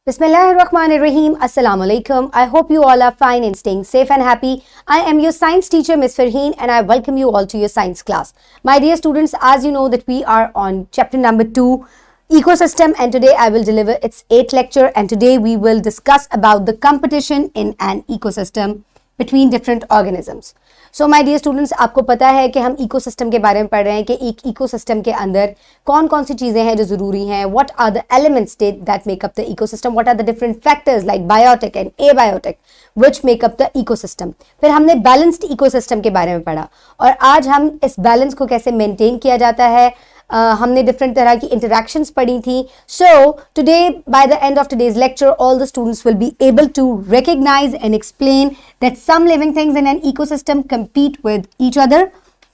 Bismillahirrahmanirrahim. Assalamu alaikum. I hope you all are fine and staying safe and happy. I am your science teacher, Ms. Farheen, and I welcome you all to your science class. My dear students, as you know that we are on chapter number 2, ecosystem, and today I will deliver its 8th lecture, and today we will discuss about the competition in an ecosystem between different organisms. So my dear students, आपको पता है कि हम ecosystem के बारे में पढ़ रहे हैं कि एक इकोसिस्टम के अंदर कौन कौन सी चीज़ें हैं जो ज़रूरी हैं. What are the elements that make up the ecosystem? What are the different factors like biotic and abiotic which make up the ecosystem? फिर हमने बैलेंस्ड इकोसिस्टम के बारे में पढ़ा और आज हम इस बैलेंस को कैसे मेंटेन किया जाता है. हमने डिफरेंट तरह की इंटरैक्शंस पढ़ी थी. So today by the end of today's lecture all the students will be able to recognize and explain that some living things in an ecosystem compete with each other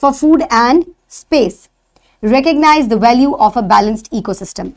for food and space. Recognize the value of a balanced ecosystem.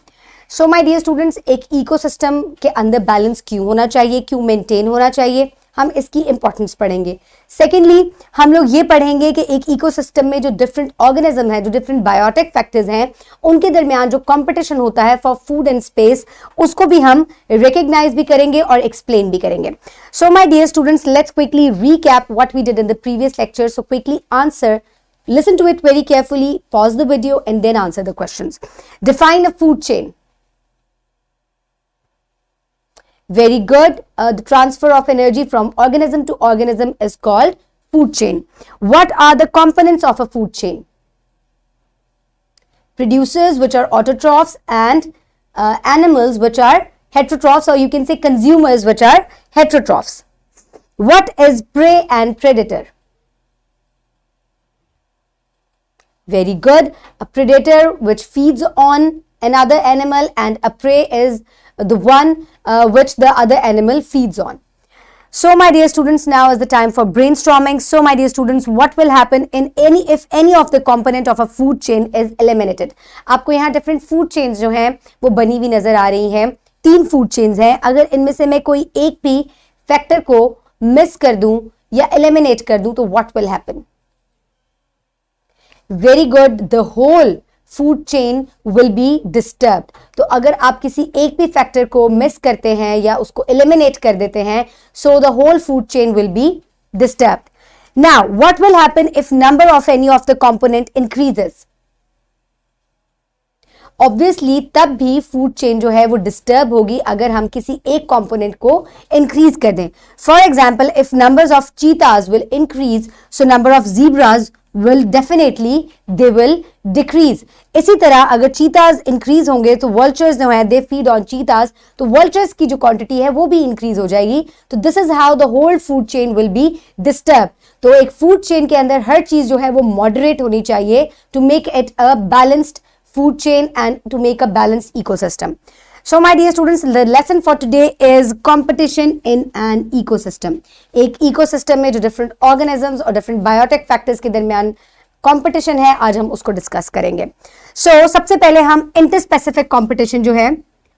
So my dear students, एक ecosystem के अंदर balance क्यों होना चाहिए, क्यों maintain होना चाहिए, हम इसकी इंपॉर्टेंस पढ़ेंगे. सेकेंडली हम लोग ये पढ़ेंगे कि एक इकोसिस्टम में जो डिफरेंट ऑर्गेनिज्म है, जो डिफरेंट बायोटिक फैक्टर्स हैं, उनके दरमियान जो कंपटीशन होता है फॉर फूड एंड स्पेस, उसको भी हम रिकग्नाइज भी करेंगे और एक्सप्लेन भी करेंगे. So my dear students, let's quickly recap what we did in the previous lecture. So quickly answer, listen to it very carefully, pause the video and then answer the questions. Define a food chain. Very good. The transfer of energy from organism to organism is called food chain. What are the components of a food chain? Producers, which are autotrophs, and animals, which are heterotrophs, or you can say consumers, which are heterotrophs. What is prey and predator? Very good. A predator which feeds on another animal, and a prey is the one which the other animal feeds on. So my dear students, now is the time for brainstorming. So my dear students, what will happen in if any of the component of a food chain is eliminated? आपको यहाँ different food chains जो हैं वो बनी हुई नजर आ रही हैं. 3 food chains हैं. अगर इनमें से मैं कोई एक भी फैक्टर को मिस कर दूं या eliminate कर दूं तो what will happen? Very good. The whole food chain will be disturbed. तो अगर आप किसी एक भी फैक्टर को मिस करते हैं या उसको एलिमिनेट कर देते हैं, so the whole food chain will be disturbed. Now what will happen if number of any of the component increases? Obviously तब भी फूड चेन जो है वो डिस्टर्ब होगी अगर हम किसी एक कंपोनेंट को इंक्रीज कर दें. For example, if numbers of cheetahs will increase, so number of zebras will definitely they will decrease. इसी तरह अगर चीताज इंक्रीज होंगे तो vultures जो है they feed on cheetahs, तो vultures की जो क्वांटिटी है वो भी इंक्रीज हो जाएगी. तो this is how the whole food chain will be disturbed. तो एक फूड चेन के अंदर हर चीज जो है वो मॉडरेट होनी चाहिए to make it a balanced food chain and to make a balanced ecosystem. So my dear students, the lesson for today is competition in an ecosystem. एक ecosystem में जो different organisms और different biotic factors के दरमियान competition है, आज हम उसको discuss करेंगे. So सबसे पहले हम interspecific competition जो है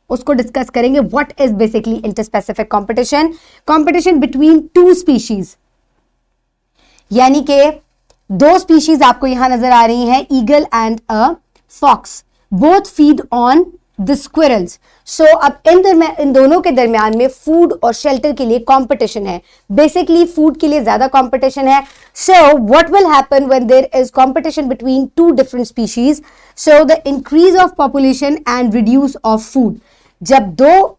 उसको discuss करेंगे. What is basically interspecific competition? Competition between 2 species. यानी कि 2 species आपको यहाँ नजर आ रही हैं, eagle and a fox. Both feed on the squirrels. So अब इन दोनों के दरमियान में फूड और शेल्टर के लिए कंपटीशन है. बेसिकली फूड के लिए ज्यादा कंपटीशन है. So what will happen when there is competition between 2 different species? So the increase of population and reduce of food. जब 2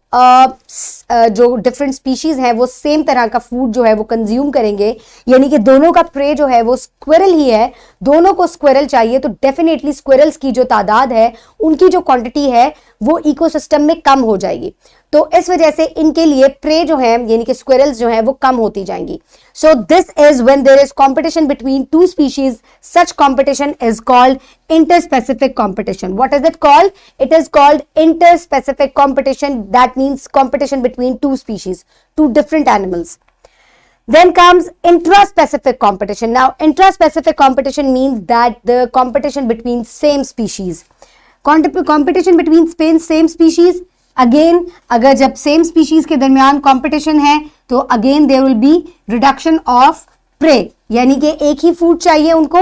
जो डिफरेंट स्पीशीज हैं वो सेम तरह का फूड जो है वो कंज्यूम करेंगे, यानी कि दोनों का प्रे जो है वो स्क्विरल ही है, दोनों को स्क्विरल चाहिए, तो डेफिनेटली स्क्विरल्स की जो तादाद है, उनकी जो क्वांटिटी है वो इकोसिस्टम में कम हो जाएगी. तो इस वजह से इनके लिए प्रे जो है यानी कि स्क्विरल्स जो है वो कम होती जाएंगी. So this is when there is competition between 2 species. Such competition is called interspecific competition. What is it called? It is called interspecific competition. That means competition between 2 species, 2 different animals. Then comes intraspecific competition. Now intraspecific competition means that the competition between same species. Competition between same species, again अगर जब same species के दरमियान competition है तो again there will be reduction of prey. यानी कि एक ही food चाहिए उनको,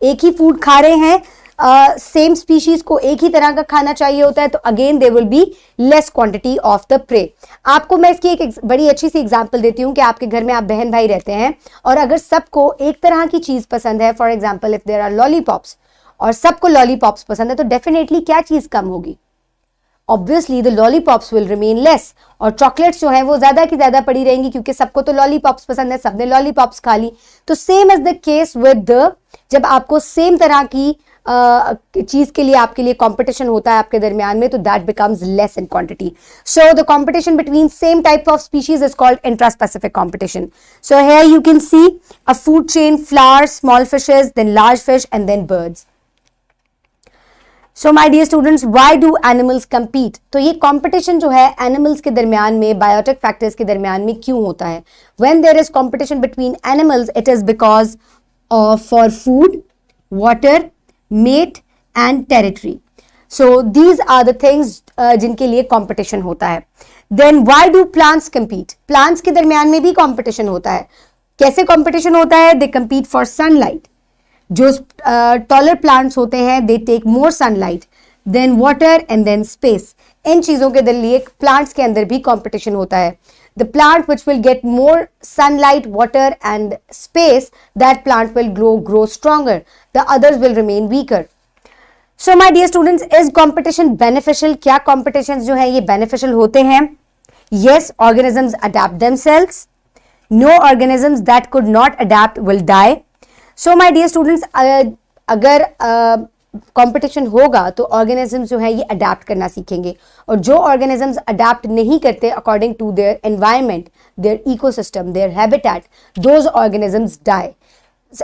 एक ही food खा रहे हैं, सेम स्पीशीज को एक ही तरह का खाना चाहिए होता है, तो again there will be less quantity of the prey. आपको मैं इसकी एक बड़ी अच्छी सी एग्जांपल देती हूँ कि आपके घर में आप बहन भाई रहते हैं और अगर सबको एक तरह की चीज पसंद है, for example if there are lollipops और सबको लॉलीपॉप्स पसंद है, तो डेफिनेटली क्या चीज कम होगी? Obviously the lollipops will remain less, और चॉकलेट्स जो है वो ज्यादा की ज्यादा पड़ी रहेंगी क्योंकि सबको तो लॉलीपॉप्स पसंद है, सबने लॉलीपॉप्स खा ली। तो same is the case with the, जब आपको सेम तरह की चीज के लिए आपके लिए कंपटीशन होता है आपके दरमियान में, तो that becomes less in quantity. So the competition between same type of species is called intraspecific competition. So here you can see a food chain, flowers, small fishes, then large fish and then birds. So my dear students, why do animals compete? तो ये competition जो है animals के दरमियान में, biotic factors के दरमियान में क्यों होता है? When there is competition between animals, it is because of for food, water, mate and territory. So these are the things जिनके लिए कंपटीशन होता है। Then why do plants compete? Plants के दरमियान में भी कंपटीशन होता है। कैसे कंपटीशन होता है? They compete for sunlight. जो टॉलर प्लांट्स होते हैं they take more sunlight then water and then space. इन चीजों के लिए प्लांट्स के अंदर भी कंपटीशन होता है। The plant which will get more sunlight, water and space, that plant will grow stronger, the others will remain weaker. So my dear students, is competition beneficial? क्या कंपटीशन जो है ये बेनिफिशियल होते हैं? Yes, organisms adapt themselves. No organisms that could not adapt will die. So my dear students, अगर competition होगा तो organisms जो है ये अडेप्ट करना सीखेंगे, और जो ऑर्गेनिजम्स अडेप्ट नहीं करते according to their environment, their ecosystem, their habitat, those organisms die.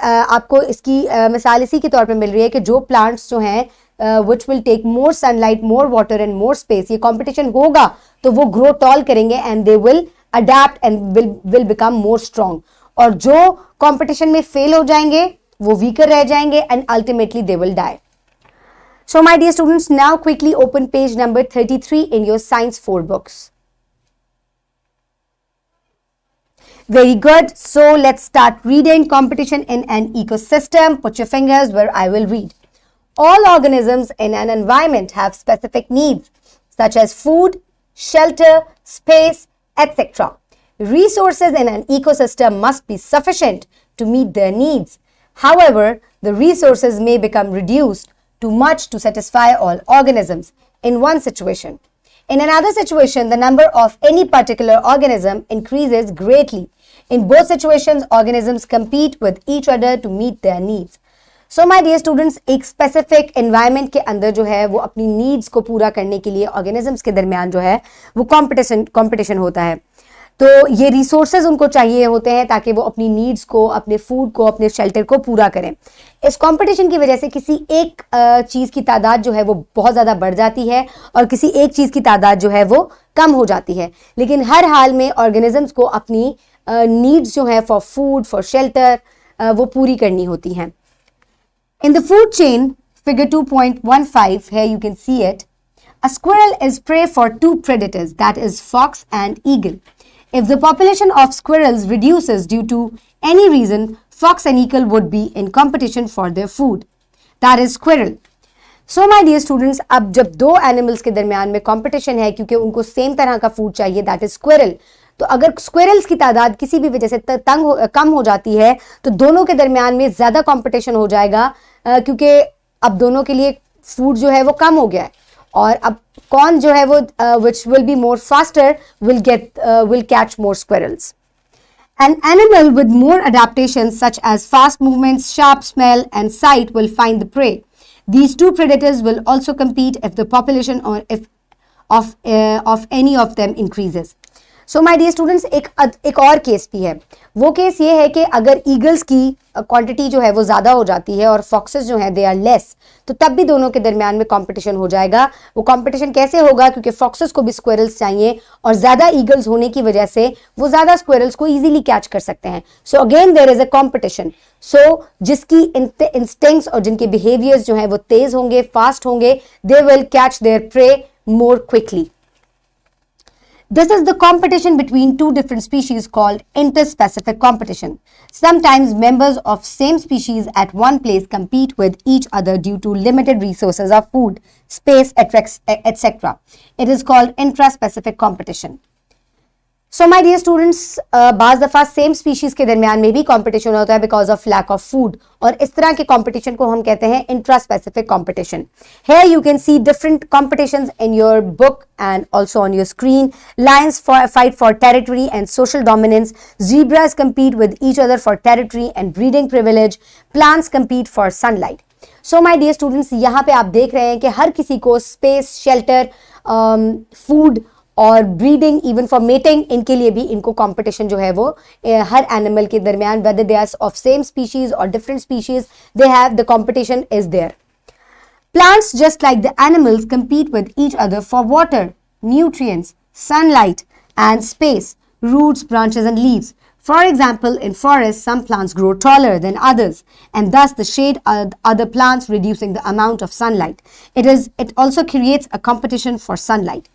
आपको इसकी मिसाल इसी के तौर पे मिल रही है कि जो प्लांट्स जो हैं which will take more sunlight, more water and more space, ये कंपटीशन होगा तो वो ग्रो टॉल करेंगे and they will adapt and will become more strong. और जो कंपटीशन में फेल हो जाएंगे वो वीकर रह जाएंगे and ultimately they will die. So my dear students, now quickly open page number 33 in your science 4 books. Very good. So let's start reading. Competition in an ecosystem. Put your fingers where I will read. All organisms in an environment have specific needs such as food, shelter, space, etc. Resources in an ecosystem must be sufficient to meet their needs. However, the resources may become reduced too much to satisfy all organisms in one situation. In another situation, the number of any particular organism increases greatly. In both situations, organisms compete with each other to meet their needs. So my dear students, एक specific environment के अंदर जो है वो अपनी needs को पूरा करने के लिए organisms के दरमियान जो है वो competition होता है। तो ये रिसोर्सेज उनको चाहिए होते हैं ताकि वो अपनी नीड्स को, अपने फूड को, अपने शेल्टर को पूरा करें। इस कंपटीशन की वजह से किसी एक चीज़ की तादाद जो है वो बहुत ज़्यादा बढ़ जाती है और किसी एक चीज़ की तादाद जो है वो कम हो जाती है, लेकिन हर हाल में ऑर्गेनिजम्स को अपनी नीड्स जो है फॉर फूड, फॉर शेल्टर, वो पूरी करनी होती हैं। In the food chain, figure 2.15, here you can see it. A squirrel is prey for two predators, that is fox and eagle. If the population of squirrels reduces due to any reason, fox and eagle would be in competition for their food. That is squirrel. So my dear students, अब जब दो animals के दरमियान में competition है क्योंकि उनको same तरह का फूड चाहिए, दैट इज स्क्विरल, तो अगर स्क्विरल्स की तादाद किसी भी वजह से कम हो जाती है तो दोनों के दरमियान में ज्यादा कंपटीशन हो जाएगा, क्योंकि अब दोनों के लिए फूड जो है वो कम हो गया है, और अब कौन जो है वो which will be more faster will catch more squirrels. An animal with more adaptations such as fast movements, sharp smell and sight will find the prey. These two predators will also compete if the population or if of any of them increases. So my dear students, एक और case भी है। वो case ये है कि अगर eagles की क्वांटिटी जो है वो ज़्यादा हो जाती है और फॉक्सेस जो हैं दे आर लेस, तो तब भी दोनों के दरमियान में कंपटीशन हो जाएगा। वो कंपटीशन कैसे होगा? क्योंकि फॉक्सेस को भी स्क्विरल्स चाहिए और ज़्यादा ईगल्स होने की वजह से वो ज़्यादा स्क्विरल्स को ईजिली कैच कर सकते हैं। So again there is a competition. So जिसकी इंस्टिंक्ट्स और जिनके बिहेवियर्स जो हैं वो तेज होंगे, फास्ट होंगे, they will catch there pray more quickly. This is the competition between two different species called interspecific competition. Sometimes members of same species at one place compete with each other due to limited resources of food, space, etc. It is called intraspecific competition. So my dear students, बाज दफा same species के दरमियान में भी competition होता है because of lack of food, और इस तरह के कंपटीशन को हम कहते हैं intraspecific competition. Here you can see different competitions in your book and also on your screen. Lions fight for territory and social dominance. Zebras compete with each other for territory and breeding privilege. Plants compete for sunlight. So my dear students, यहाँ पे आप देख रहे हैं कि हर किसी को space, shelter, food और ब्रीडिंग, इवन फॉर मेटिंग, इनके लिए भी इनको कंपटीशन जो है वो हर एनिमल के दरमियान, whether they are of same species और different species, they have the competition is there. Plants, just like the animals, compete with each other for water, nutrients, sunlight, and space, roots, branches, and leaves. For example, in forests, some plants grow taller than others, and thus the shade other plants, reducing the amount of sunlight. It also creates a competition for sunlight.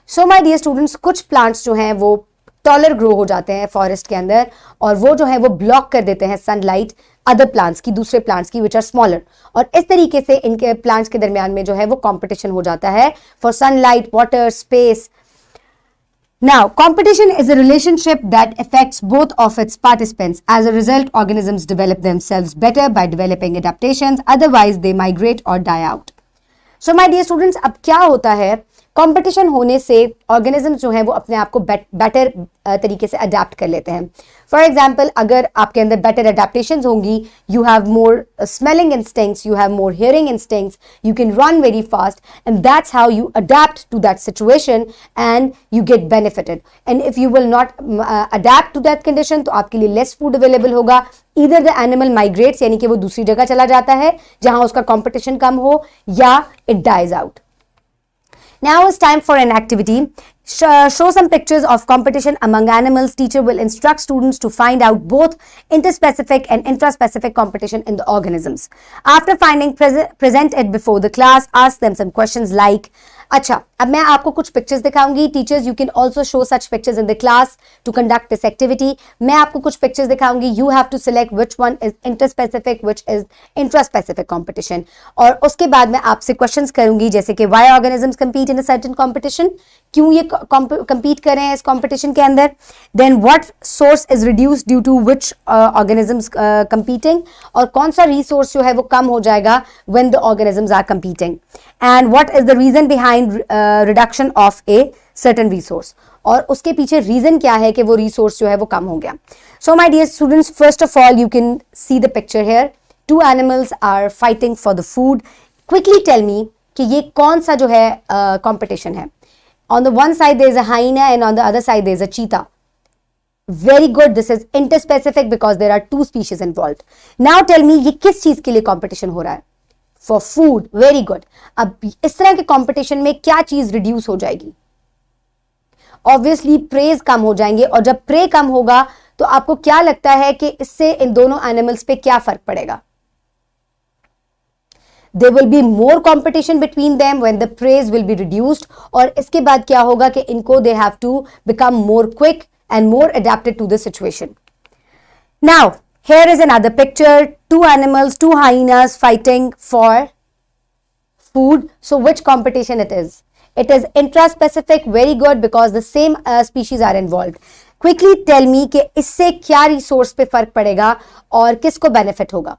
So my dear students, कुछ plants जो हैं वो taller grow हो जाते हैं forest के अंदर, और वो जो है वो ब्लॉक कर देते हैं सनलाइट अदर प्लांट्स की, दूसरे प्लांट्स की विच आर स्मॉलर, और इस तरीके से इनके प्लांट्स के दरमियान में जो है वो कंपटीशन हो जाता है for sunlight, water, space. Now, competition is a relationship that affects both of its participants. As a result, organisms develop themselves better by developing adaptations, otherwise they migrate or die out. So my dear students, अब क्या होता है, competition होने से organism जो है वो अपने आप को बेटर तरीके से अडेप्ट कर लेते हैं. फॉर एग्जाम्पल, अगर आपके अंदर बेटर अडेप्टेशंस होंगी, you have more smelling instincts, you have more hearing instincts, you can run very fast, and that's how you adapt to that situation and you get benefited. And if you will not adapt to that condition, तो आपके लिए less food available होगा. Either the animal migrates, यानी कि वो दूसरी जगह चला जाता है जहां उसका कॉम्पिटिशन कम हो, या it dies out. Now it's time for an activity. Show some pictures of competition among animals. Teacher will instruct students to find out both interspecific and intraspecific competition in the organisms. After finding, present it before the class. Ask them some questions like, अच्छा, अब मैं आपको कुछ pictures दिखाऊंगी. Teachers, you can also show such pictures in the class to conduct this activity. मैं आपको कुछ pictures दिखाऊंगी. You have to select which one is interspecific, which is intraspecific competition, और उसके बाद मैं आपसे क्वेश्चंस करूंगी जैसे कि why organisms compete in a certain competition, क्यों ये compete कर रहे हैं इस competition के अंदर. Then what source is reduced due to which organisms competing, और कौन सा रिसोर्स जो है वो कम हो जाएगा when the organisms are competing, and what is the reason behind reduction of a certain resource, और उसके पीछे रीजन क्या है कि वो रिसोर्स जो है वो कम हो गया. So my dear students, first of all you can see the picture here. Two animals are fighting for the food. Quickly tell me कि ये कौन सा जो है कंपटीशन है. On the one side there is a hyena and on the other side there is a cheetah. Very good. This is interspecific because there are two species involved. Now tell me, ये किस चीज के लिए competition हो रहा है? For food. Very good. अब इस तरह के कंपटीशन में क्या चीज रिड्यूस हो जाएगी? Obviously प्रेज कम हो जाएंगे, और जब प्रे कम होगा तो आपको क्या लगता है कि इससे इन दोनों एनिमल्स पे क्या फर्क पड़ेगा? There will be more competition between them when the praise will be reduced, और इसके बाद क्या होगा कि इनको they have to become more quick and more adapted to the situation. Now, here is another picture. Two animals, two hyenas fighting for food. So, which competition it is? It is intraspecific. Very good, because the same species are involved. Quickly tell me कि इससे क्या resource पे फर्क पड़ेगा और किसको benefit होगा?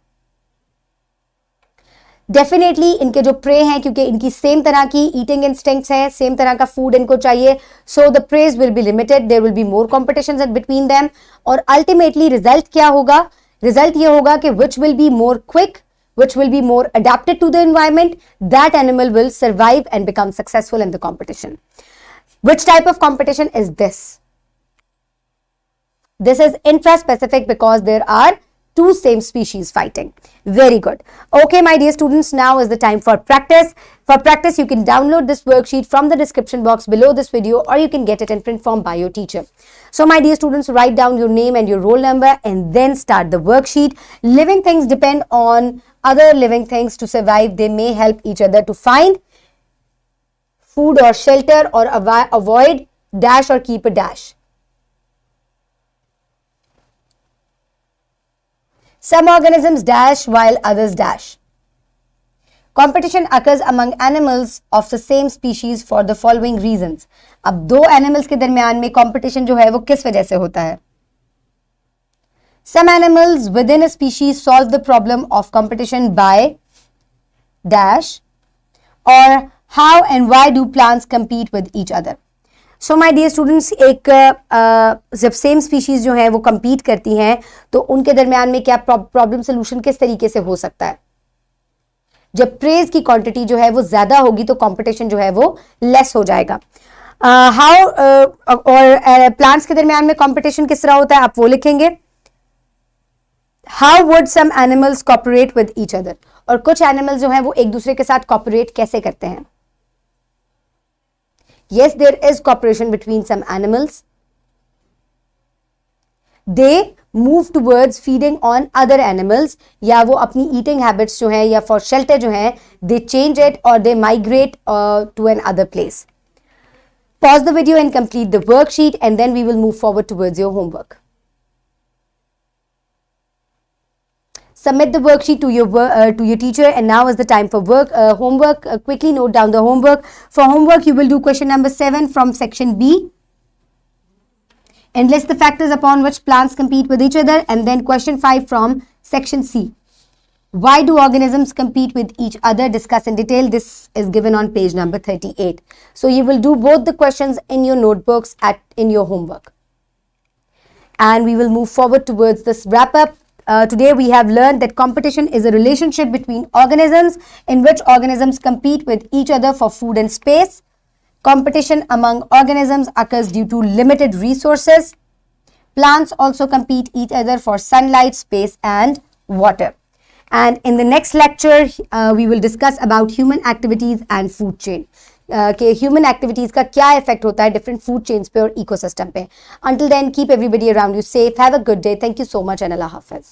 Definitely इनके जो प्रे हैं, क्योंकि इनकी सेम तरह की ईटिंग इंस्टिंक्ट्स हैं, सेम तरह का फूड इनको चाहिए, so the preys will be limited, there will be more competition between them, और अल्टीमेटली रिजल्ट क्या होगा? रिजल्ट ये होगा कि which will be more quick, which will be more adapted to the environment, that animal will survive and become successful in the competition. Which type of competition is this? This is intraspecific because there are two same species fighting. Very good. Okay, my dear students, now is the time for practice. For practice, you can download this worksheet from the description box below this video, or you can get it in print form by your teacher. So, my dear students, write down your name and your roll number and then start the worksheet. Living things depend on other living things to survive. They may help each other to find food or shelter or avoid dash or keep a dash. Some organisms dash while others dash. Competition occurs among animals of the same species for the following reasons. अब दो animals के दरमियान में competition जो है वो किस वजह से होता है? Some animals within a species solve the problem of competition by dash, or how and why do plants compete with each other? So my dear students, एक जब सेम स्पीशीज जो है वो compete करती हैं तो उनके दरमियान में क्या प्रॉब्लम सोल्यूशन किस तरीके से हो सकता है? जब प्रेज की क्वांटिटी जो है वो ज्यादा होगी तो कंपटीशन जो है वो लेस हो जाएगा. हाउ और प्लांट्स के दरमियान में कंपटीशन किस तरह होता है आप वो लिखेंगे. How would some animals cooperate with each other, और कुछ एनिमल्स जो है वो एक दूसरे के साथ कॉपरेट कैसे करते हैं. Yes, there is cooperation between some animals. They move towards feeding on other animals, या वो अपनी eating habits जो है या for shelter जो है they change it or they migrate to an other place. Pause the video and complete the worksheet and then we will move forward towards your homework. Submit the worksheet to your teacher, and now is the time for homework. Quickly note down the homework. For homework, you will do question number 7 from section B. And list the factors upon which plants compete with each other. And then question 5 from section C. Why do organisms compete with each other? Discuss in detail. This is given on page number 38. So you will do both the questions in your notebooks in your homework. And we will move forward towards this wrap up. Today we have learned that competition is a relationship between organisms in which organisms compete with each other for food and space. Competition among organisms occurs due to limited resources. Plants also compete each other for sunlight, space and water. And in the next lecture, we will discuss about human activities and food chain. कि human activities का क्या effect होता है different food chains पे और ecosystem पे. Until then keep everybody around you safe. Have a good day. Thank you so much and अल्लाह हाफिज.